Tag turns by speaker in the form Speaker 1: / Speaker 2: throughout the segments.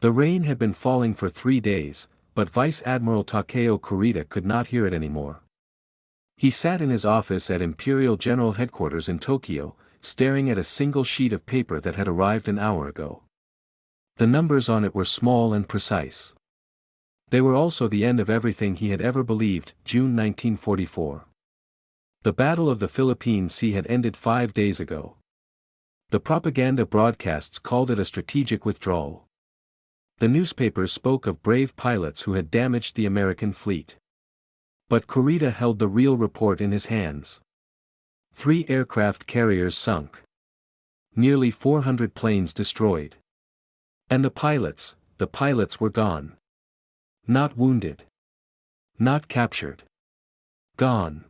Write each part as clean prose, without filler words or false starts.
Speaker 1: The rain had been falling for 3 days, but Vice Admiral Takeo Kurita could not hear it anymore. He sat in his office at Imperial General Headquarters in Tokyo, staring at a single sheet of paper that had arrived an hour ago. The numbers on it were small and precise. They were also the end of everything he had ever believed. June 1944. The Battle of the Philippine Sea had ended 5 days ago. The propaganda broadcasts called it a strategic withdrawal. The newspapers spoke of brave pilots who had damaged the American fleet. But Kurita held the real report in his hands. 3 aircraft carriers sunk. Nearly 400 planes destroyed. And the pilots were gone. Not wounded. Not captured. Gone.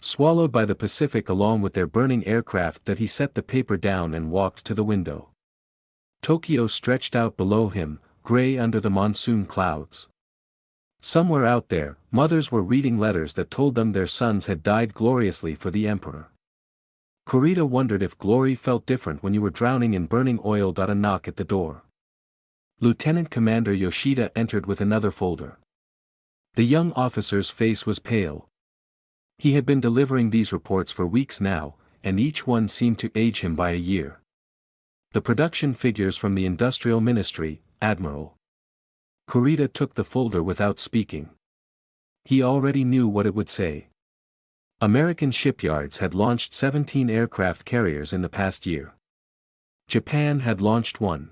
Speaker 1: Swallowed by the Pacific along with their burning aircraft. That he set the paper down and walked to the window. Tokyo stretched out below him, gray under the monsoon clouds. Somewhere out there, mothers were reading letters that told them their sons had died gloriously for the emperor. Kurita wondered if glory felt different when you were drowning in burning oil. A knock at the door. Lieutenant Commander Yoshida entered with another folder. The young officer's face was pale. He had been delivering these reports for weeks now, and each one seemed to age him by a year. The production figures from the Industrial Ministry, Admiral. Kurita took the folder without speaking. He already knew what it would say. American shipyards had launched 17 aircraft carriers in the past year. Japan had launched 1.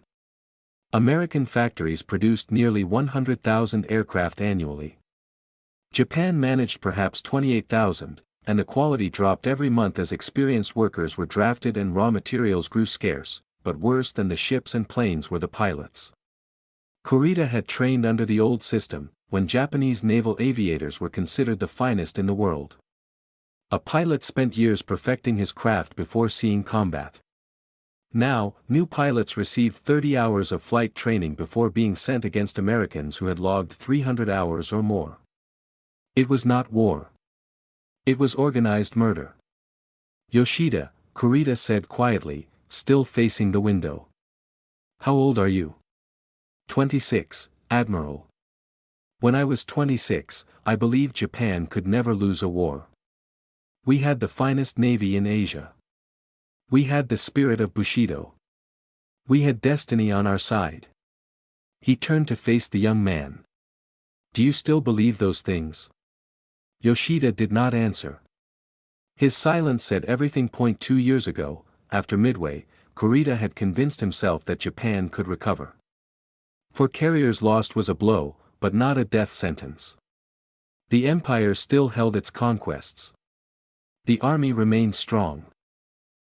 Speaker 1: American factories produced nearly 100,000 aircraft annually. Japan managed perhaps 28,000, and the quality dropped every month as experienced workers were drafted and raw materials grew scarce. But worse than the ships and planes were the pilots. Kurita had trained under the old system, when Japanese naval aviators were considered the finest in the world. A pilot spent years perfecting his craft before seeing combat. Now, new pilots received 30 hours of flight training before being sent against Americans who had logged 300 hours or more. It was not war. It was organized murder. Yoshida, Kurita said quietly, still facing the window. How old are you? 26, Admiral. When I was 26, I believed Japan could never lose a war. We had the finest navy in Asia. We had the spirit of Bushido. We had destiny on our side. He turned to face the young man. Do you still believe those things? Yoshida did not answer. His silence said everything. 2 years ago, after Midway, Kurita had convinced himself that Japan could recover. For carriers lost was a blow, but not a death sentence. The empire still held its conquests. The army remained strong.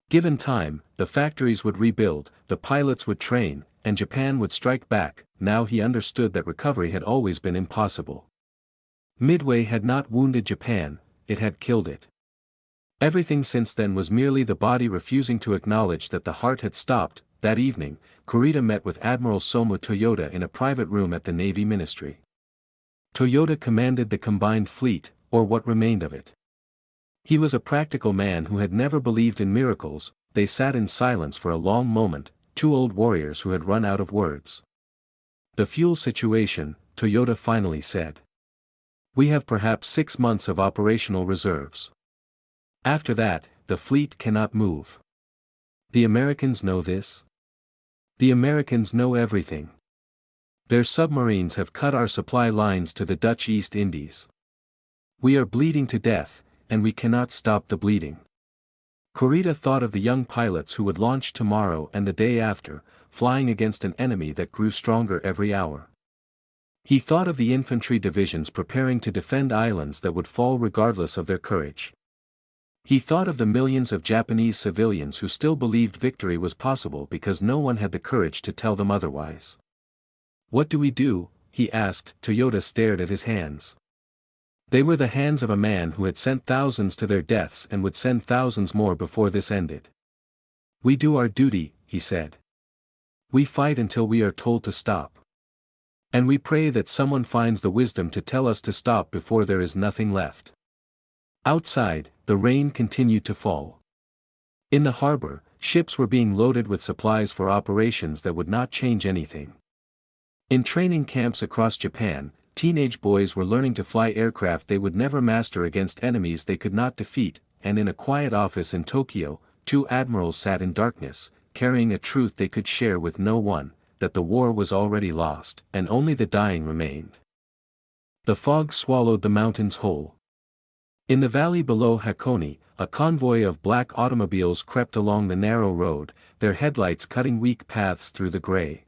Speaker 1: Given time, the factories would rebuild, the pilots would train, and Japan would strike back. Now he understood that recovery had always been impossible. Midway had not wounded Japan, it had killed it. Everything since then was merely the body refusing to acknowledge that the heart had stopped. That evening, Kurita met with Admiral Somu Toyota in a private room at the Navy Ministry. Toyota commanded the combined fleet, or what remained of it. He was a practical man who had never believed in miracles. They sat in silence for a long moment, 2 old warriors who had run out of words. The fuel situation, Toyota finally said. We have perhaps 6 months of operational reserves. After that, the fleet cannot move. The Americans know this. The Americans know everything. Their submarines have cut our supply lines to the Dutch East Indies. We are bleeding to death, and we cannot stop the bleeding. Kurita thought of the young pilots who would launch tomorrow and the day after, flying against an enemy that grew stronger every hour. He thought of the infantry divisions preparing to defend islands that would fall regardless of their courage. He thought of the millions of Japanese civilians who still believed victory was possible because no one had the courage to tell them otherwise. What do we do? He asked. Toyota stared at his hands. They were the hands of a man who had sent thousands to their deaths and would send thousands more before this ended. We do our duty, he said. We fight until we are told to stop. And we pray that someone finds the wisdom to tell us to stop before there is nothing left. Outside, the rain continued to fall. In the harbor, ships were being loaded with supplies for operations that would not change anything. In training camps across Japan, teenage boys were learning to fly aircraft they would never master against enemies they could not defeat, and in a quiet office in Tokyo, two admirals sat in darkness, carrying a truth they could share with no one, that the war was already lost, and only the dying remained. The fog swallowed the mountains whole. In the valley below Hakone, a convoy of black automobiles crept along the narrow road, their headlights cutting weak paths through the gray.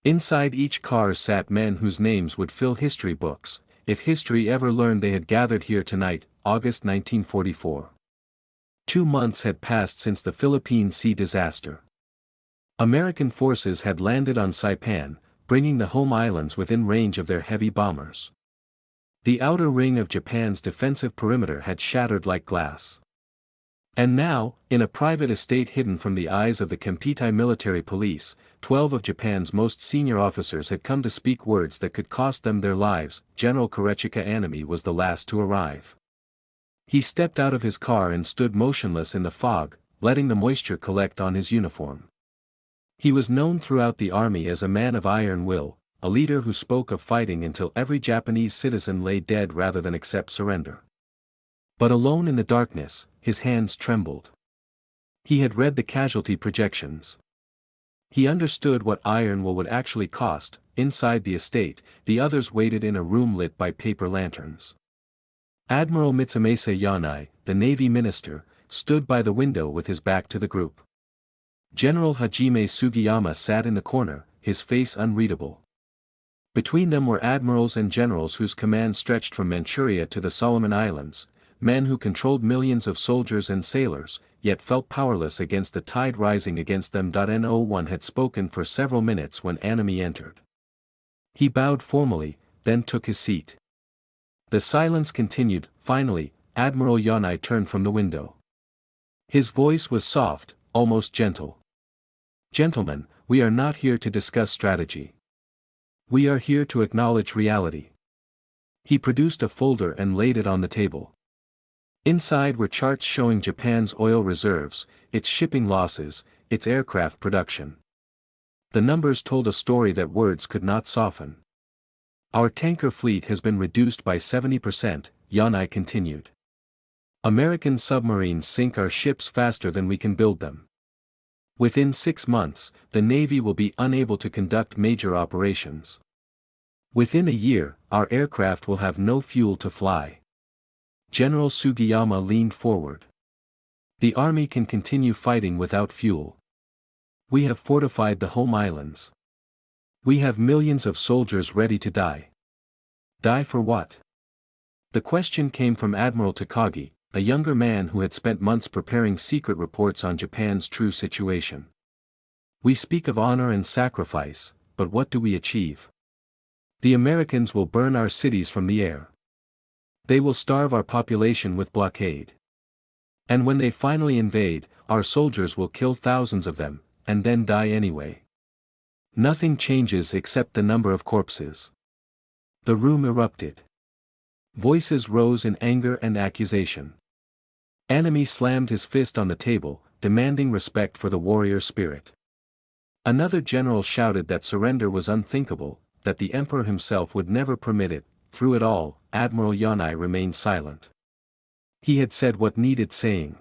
Speaker 1: Inside each car sat men whose names would fill history books, if history ever learned they had gathered here tonight, August 1944. 2 months had passed since the Philippine Sea disaster. American forces had landed on Saipan, bringing the home islands within range of their heavy bombers. The outer ring of Japan's defensive perimeter had shattered like glass. And now, in a private estate hidden from the eyes of the Kempeitai military police, 12 of Japan's most senior officers had come to speak words that could cost them their lives. General Korechika Anami was the last to arrive. He stepped out of his car and stood motionless in the fog, letting the moisture collect on his uniform. He was known throughout the army as a man of iron will, a leader who spoke of fighting until every Japanese citizen lay dead rather than accept surrender. But alone in the darkness, his hands trembled. He had read the casualty projections. He understood what iron will would actually cost. Inside the estate, the others waited in a room lit by paper lanterns. Admiral Mitsumasa Yanai, the Navy minister, stood by the window with his back to the group. General Hajime Sugiyama sat in the corner, his face unreadable. Between them were admirals and generals whose command stretched from Manchuria to the Solomon Islands, men who controlled millions of soldiers and sailors, yet felt powerless against the tide rising against them. No one had spoken for several minutes when Anami entered. He bowed formally, then took his seat. The silence continued. Finally, Admiral Yanai turned from the window. His voice was soft, almost gentle. "Gentlemen, we are not here to discuss strategy. We are here to acknowledge reality." He produced a folder and laid it on the table. Inside were charts showing Japan's oil reserves, its shipping losses, its aircraft production. The numbers told a story that words could not soften. "Our tanker fleet has been reduced by 70%, Yanai continued. "American submarines sink our ships faster than we can build them. Within 6 months, the Navy will be unable to conduct major operations. Within a year, our aircraft will have no fuel to fly." General Sugiyama leaned forward. "The army can continue fighting without fuel. We have fortified the home islands. We have millions of soldiers ready to die." Die for what? The question came from Admiral Takagi, a younger man who had spent months preparing secret reports on Japan's true situation. "We speak of honor and sacrifice, but what do we achieve? The Americans will burn our cities from the air. They will starve our population with blockade. And when they finally invade, our soldiers will kill thousands of them, and then die anyway. Nothing changes except the number of corpses." The room erupted. Voices rose in anger and accusation. Anami slammed his fist on the table, demanding respect for the warrior spirit. Another general shouted that surrender was unthinkable, that the emperor himself would never permit it. Through it all, Admiral Yanai remained silent. He had said what needed saying.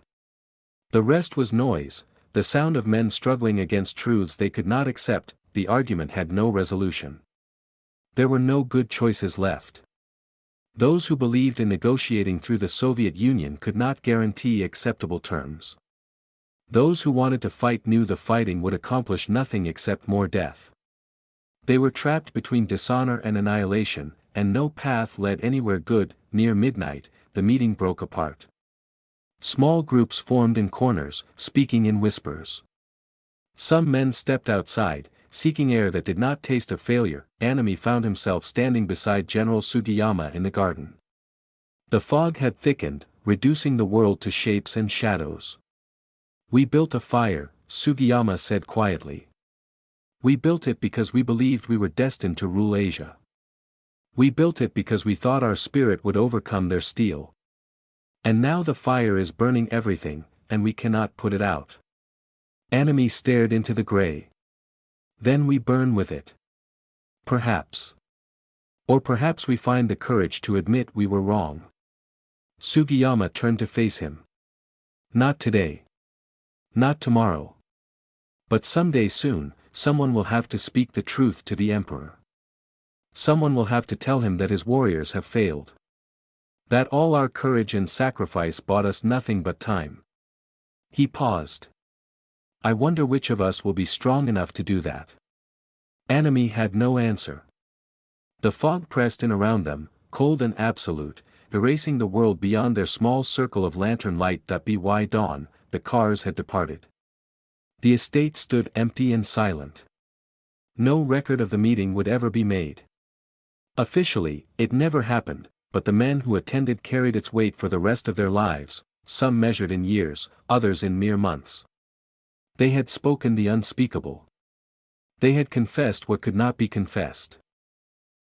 Speaker 1: The rest was noise, the sound of men struggling against truths they could not accept. The argument had no resolution. There were no good choices left. Those who believed in negotiating through the Soviet Union could not guarantee acceptable terms. Those who wanted to fight knew the fighting would accomplish nothing except more death. They were trapped between dishonor and annihilation, and no path led anywhere good. Near midnight, the meeting broke apart. Small groups formed in corners, speaking in whispers. Some men stepped outside, seeking air that did not taste of failure. Anami found himself standing beside General Sugiyama in the garden. The fog had thickened, reducing the world to shapes and shadows. "We built a fire," Sugiyama said quietly. "We built it because we believed we were destined to rule Asia. We built it because we thought our spirit would overcome their steel. And now the fire is burning everything, and we cannot put it out." Anami stared into the gray. "Then we burn with it." Perhaps. Or perhaps we find the courage to admit we were wrong. Sugiyama turned to face him. Not today. Not tomorrow. But someday soon, someone will have to speak the truth to the emperor. Someone will have to tell him that his warriors have failed. That all our courage and sacrifice bought us nothing but time. He paused. I wonder which of us will be strong enough to do that. Anime had no answer. The fog pressed in around them, cold and absolute, erasing the world beyond their small circle of lantern light. By dawn, the cars had departed. The estate stood empty and silent. No record of the meeting would ever be made. Officially, it never happened, but the men who attended carried its weight for the rest of their lives, some measured in years, others in mere months. They had spoken the unspeakable. They had confessed what could not be confessed.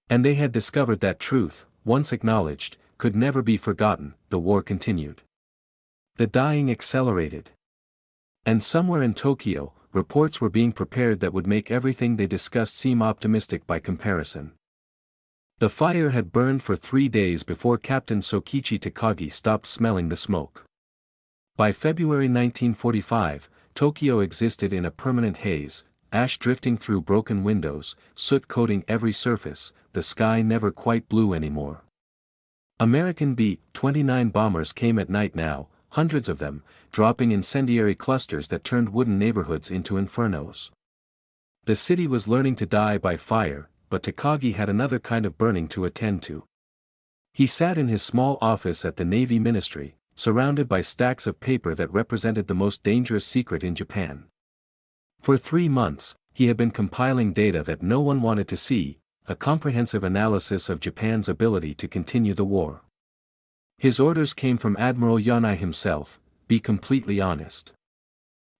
Speaker 1: And they had discovered that truth, once acknowledged, could never be forgotten. The war continued. The dying accelerated. And somewhere in Tokyo, reports were being prepared that would make everything they discussed seem optimistic by comparison. The fire had burned for 3 days before Captain Sokichi Takagi stopped smelling the smoke. By February 1945, Tokyo existed in a permanent haze, ash drifting through broken windows, soot coating every surface, the sky never quite blue anymore. American B-29 bombers came at night now, hundreds of them, dropping incendiary clusters that turned wooden neighborhoods into infernos. The city was learning to die by fire, but Takagi had another kind of burning to attend to. He sat in his small office at the Navy Ministry, surrounded by stacks of paper that represented the most dangerous secret in Japan. For 3 months, he had been compiling data that no one wanted to see, a comprehensive analysis of Japan's ability to continue the war. His orders came from Admiral Yanai himself: be completely honest.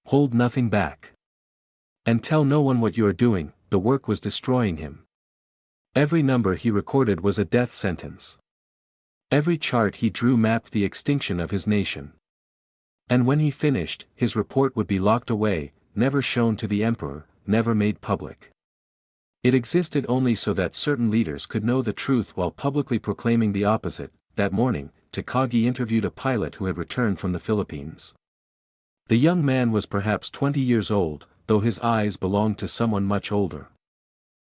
Speaker 1: Hold nothing back. And tell no one what you are doing. The work was destroying him. Every number he recorded was a death sentence. Every chart he drew mapped the extinction of his nation. And when he finished, his report would be locked away, never shown to the emperor, never made public. It existed only so that certain leaders could know the truth while publicly proclaiming the opposite. That morning, Takagi interviewed a pilot who had returned from the Philippines. The young man was perhaps 20 years old, though his eyes belonged to someone much older.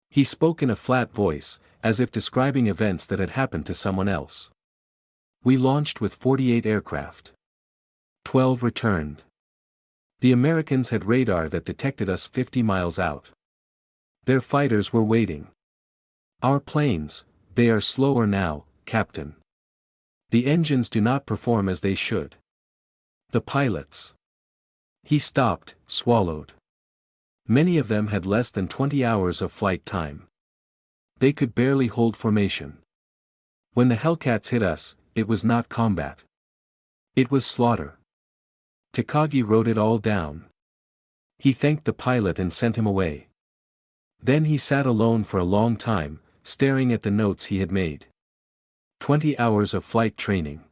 Speaker 1: He spoke in a flat voice, as if describing events that had happened to someone else. We launched with 48 aircraft. 12 returned. The Americans had radar that detected us 50 miles out. Their fighters were waiting. Our planes, they are slower now, Captain. The engines do not perform as they should. The pilots. He stopped, swallowed. Many of them had less than 20 hours of flight time. They could barely hold formation. When the Hellcats hit us, it was not combat. It was slaughter. Takagi wrote it all down. He thanked the pilot and sent him away. Then he sat alone for a long time, staring at the notes he had made. 20 hours of flight training.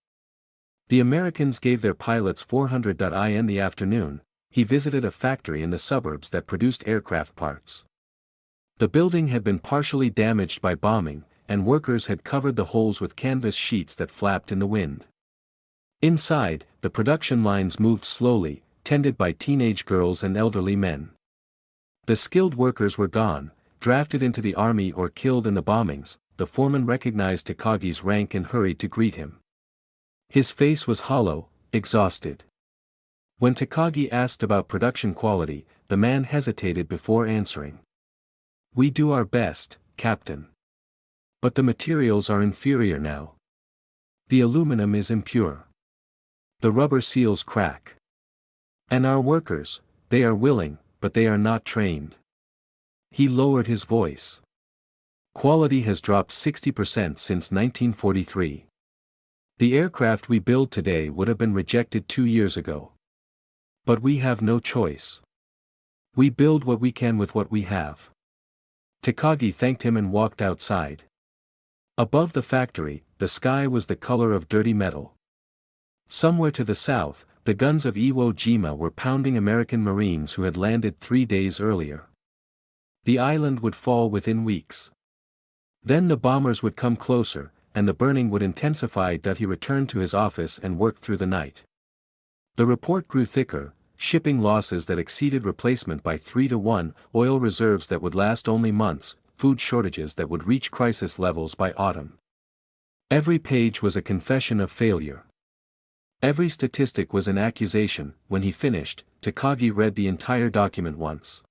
Speaker 1: The Americans gave their pilots 400 in the afternoon. He visited a factory in the suburbs that produced aircraft parts. The building had been partially damaged by bombing, and workers had covered the holes with canvas sheets that flapped in the wind. Inside, the production lines moved slowly, tended by teenage girls and elderly men. The skilled workers were gone, drafted into the army or killed in the bombings. The foreman recognized Takagi's rank and hurried to greet him. His face was hollow, exhausted. When Takagi asked about production quality, the man hesitated before answering. We do our best, Captain. But the materials are inferior now. The aluminum is impure. The rubber seals crack. And our workers, they are willing, but they are not trained. He lowered his voice. Quality has dropped 60% since 1943. The aircraft we build today would have been rejected 2 years ago. But we have no choice. We build what we can with what we have. Takagi thanked him and walked outside. Above the factory, the sky was the color of dirty metal. Somewhere to the south, the guns of Iwo Jima were pounding American Marines who had landed 3 days earlier. The island would fall within weeks. Then the bombers would come closer, and the burning would intensify. He returned to his office and worked through the night. The report grew thicker, shipping losses that exceeded replacement by 3 to 1, oil reserves that would last only months, food shortages that would reach crisis levels by autumn. Every page was a confession of failure. Every statistic was an accusation. When he finished, Takagi read the entire document once.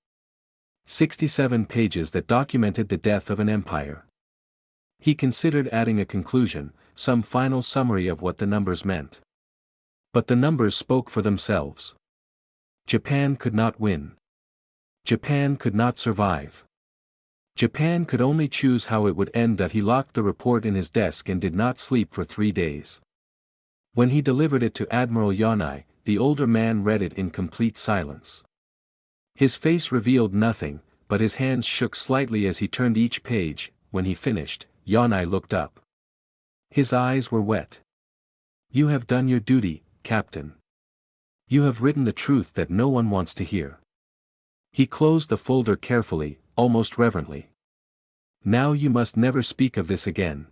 Speaker 1: 67 pages that documented the death of an empire. He considered adding a conclusion, some final summary of what the numbers meant. But the numbers spoke for themselves. Japan could not win. Japan could not survive. Japan could only choose how it would end. He locked the report in his desk and did not sleep for 3 days. When he delivered it to Admiral Yanai, the older man read it in complete silence. His face revealed nothing, but his hands shook slightly as he turned each page. When he finished, Yanai looked up. His eyes were wet. "You have done your duty, Captain. You have written the truth that no one wants to hear." He closed the folder carefully, almost reverently. "Now you must never speak of this again.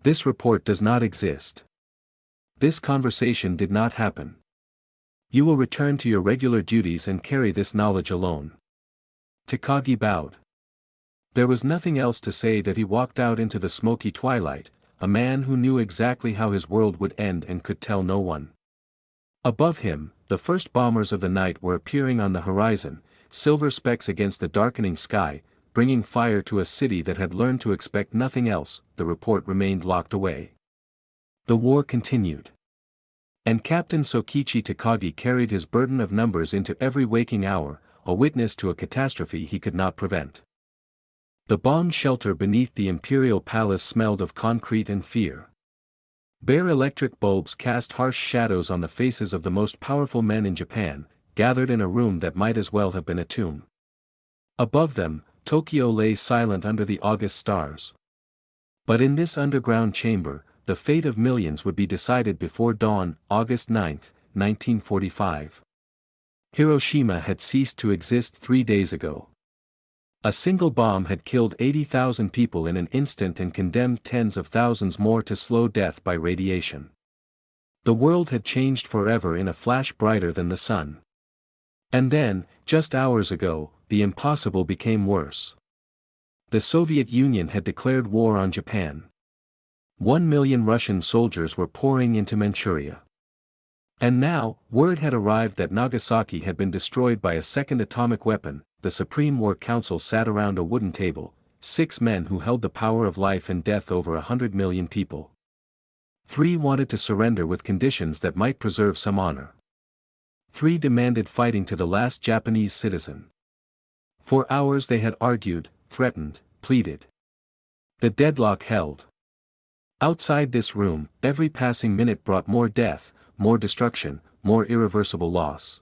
Speaker 1: This report does not exist. This conversation did not happen. You will return to your regular duties and carry this knowledge alone." Takagi bowed. There was nothing else to say. He walked out into the smoky twilight, a man who knew exactly how his world would end and could tell no one. Above him, the first bombers of the night were appearing on the horizon, silver specks against the darkening sky, bringing fire to a city that had learned to expect nothing else. The report remained locked away. The war continued. And Captain Sokichi Takagi carried his burden of numbers into every waking hour, a witness to a catastrophe he could not prevent. The bombed shelter beneath the imperial palace smelled of concrete and fear. Bare electric bulbs cast harsh shadows on the faces of the most powerful men in Japan, gathered in a room that might as well have been a tomb. Above them, Tokyo lay silent under the August stars. But in this underground chamber, the fate of millions would be decided before dawn. August 9, 1945. Hiroshima had ceased to exist 3 days ago. A single bomb had killed 80,000 people in an instant and condemned tens of thousands more to slow death by radiation. The world had changed forever in a flash brighter than the sun. And then, just hours ago, the impossible became worse. The Soviet Union had declared war on Japan. 1 million Russian soldiers were pouring into Manchuria. And now, word had arrived that Nagasaki had been destroyed by a second atomic weapon. The Supreme War Council sat around a wooden table, 6 men who held the power of life and death over 100 million people. 3 wanted to surrender with conditions that might preserve some honor. 3 demanded fighting to the last Japanese citizen. For hours they had argued, threatened, pleaded. The deadlock held. Outside this room, every passing minute brought more death, more destruction, more irreversible loss.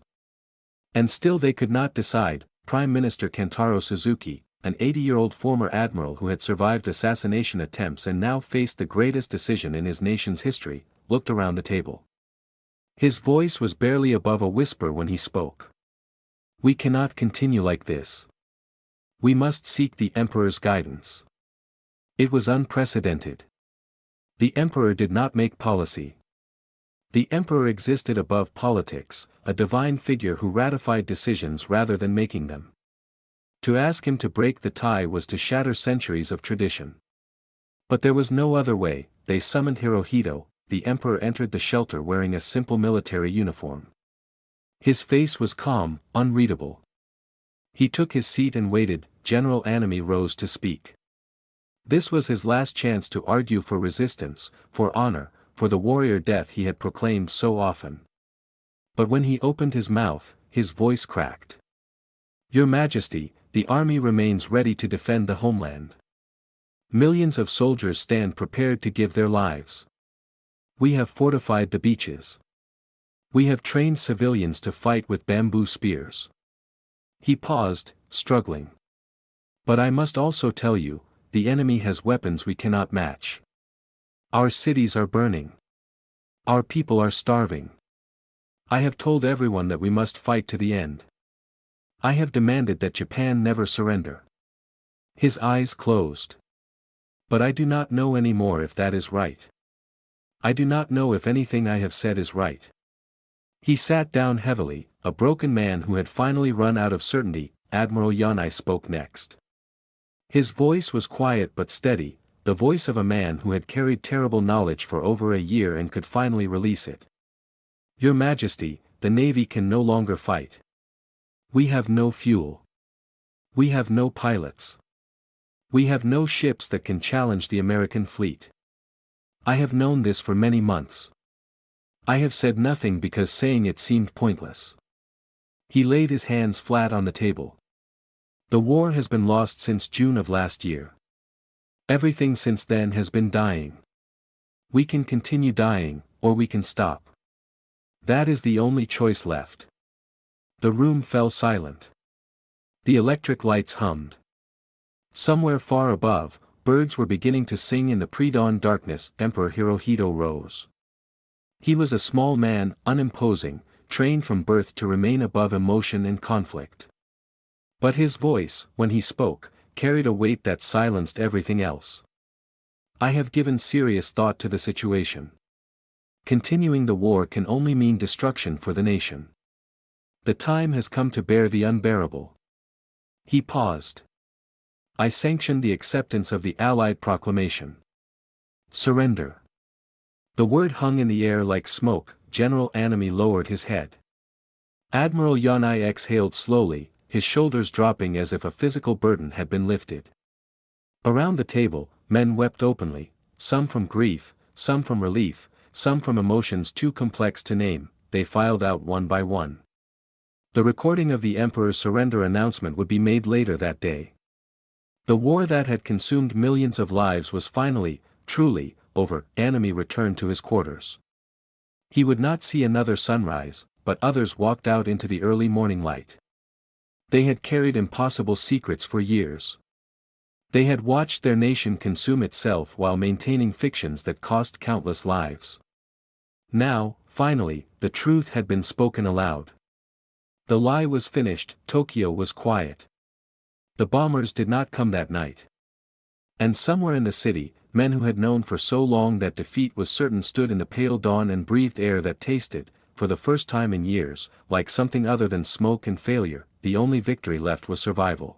Speaker 1: And still they could not decide. Prime Minister Kentaro Suzuki, an 80-year-old former admiral who had survived assassination attempts and now faced the greatest decision in his nation's history, looked around the table. His voice was barely above a whisper when he spoke. "We cannot continue like this. We must seek the Emperor's guidance." It was unprecedented. The Emperor did not make policy. The Emperor existed above politics, a divine figure who ratified decisions rather than making them. To ask him to break the tie was to shatter centuries of tradition. But there was no other way. They summoned Hirohito. The Emperor entered the shelter wearing a simple military uniform. His face was calm, unreadable. He took his seat and waited. General Anami rose to speak. This was his last chance to argue for resistance, for honor, for the warrior death he had proclaimed so often. But when he opened his mouth, his voice cracked. "Your Majesty, the army remains ready to defend the homeland. Millions of soldiers stand prepared to give their lives. We have fortified the beaches. We have trained civilians to fight with bamboo spears." He paused, struggling. "But I must also tell you, the enemy has weapons we cannot match. Our cities are burning. Our people are starving. I have told everyone that we must fight to the end. I have demanded that Japan never surrender." His eyes closed. But I do not know anymore if that is right. I do not know if anything I have said is right. He sat down heavily, a broken man who had finally run out of certainty. Admiral Yanai spoke next. His voice was quiet but steady, the voice of a man who had carried terrible knowledge for over a year and could finally release it. Your Majesty, the Navy can no longer fight. We have no fuel. We have no pilots. We have no ships that can challenge the American fleet. I have known this for many months. I have said nothing because saying it seemed pointless. He laid his hands flat on the table. The war has been lost since June of last year. Everything since then has been dying. We can continue dying, or we can stop. That is the only choice left. The room fell silent. The electric lights hummed. Somewhere far above, birds were beginning to sing in the pre-dawn darkness. Emperor Hirohito rose. He was a small man, unimposing, trained from birth to remain above emotion and conflict. But his voice, when he spoke, carried a weight that silenced everything else. I have given serious thought to the situation. Continuing the war can only mean destruction for the nation. The time has come to bear the unbearable. He paused. I sanction the acceptance of the Allied proclamation. Surrender. The word hung in the air like smoke. General Anami lowered his head. Admiral Yanai exhaled slowly, his shoulders dropping as if a physical burden had been lifted. Around the table, men wept openly, some from grief, some from relief, some from emotions too complex to name. They filed out one by one. The recording of the Emperor's surrender announcement would be made later that day. The war that had consumed millions of lives was finally, truly, over. Anami returned to his quarters. He would not see another sunrise, but others walked out into the early morning light. They had carried impossible secrets for years. They had watched their nation consume itself while maintaining fictions that cost countless lives. Now, finally, the truth had been spoken aloud. The lie was finished. Tokyo was quiet. The bombers did not come that night. And somewhere in the city, men who had known for so long that defeat was certain stood in the pale dawn and breathed air that tasted, for the first time in years, like something other than smoke and failure. The only victory left was survival.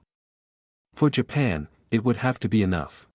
Speaker 1: For Japan, it would have to be enough.